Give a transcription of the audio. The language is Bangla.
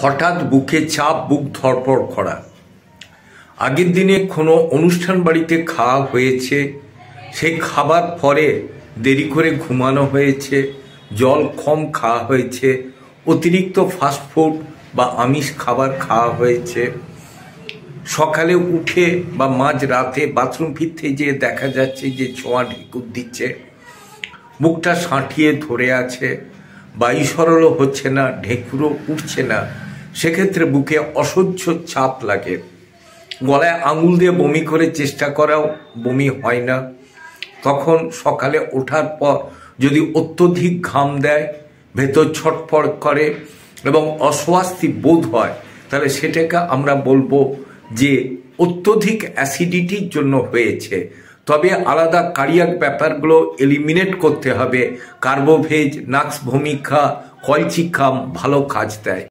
হঠাৎ বুকে চাপ, বুক ধড়ফড় করা। আগের দিনে কোনো অনুষ্ঠান বাড়িতে খাওয়া হয়েছে, সেই খাবার পরে দেরি করে ঘুমানো হয়েছে, জল কম খাওয়া হয়েছে, অতিরিক্ত ফাস্টফুড বা আমিষ খাবার খাওয়া হয়েছে, সকালে উঠে বা মাঝ রাতে বাথরুম ফিরতে যেয়ে দেখা যাচ্ছে যে ছোঁয়া ঢেকুর দিচ্ছে, বুকটা সাঁটিয়ে ধরে আছে, বায়ু সরলও হচ্ছে না, ঢেকুরও উঠছে না, সেক্ষেত্রে বুকে অসহ্য চাপ লাগে। গলায় আঙুল দিয়ে বমি করে চেষ্টা করাও বমি হয় না। তখন সকালে ওঠার পর যদি অত্যধিক ঘাম দেয়, ভেতর ছটফট করে এবং অস্বস্তি বোধ হয়, তাহলে সেটাকে আমরা বলবো যে অত্যধিক অ্যাসিডিটির জন্য হয়েছে। তবে আলাদা কার্ডিয়াক ব্যাপারগুলো এলিমিনেট করতে হবে। কার্বোভেজ, নাক্স ভূমিকা, কলচিকাম ভালো কাজ দেয়।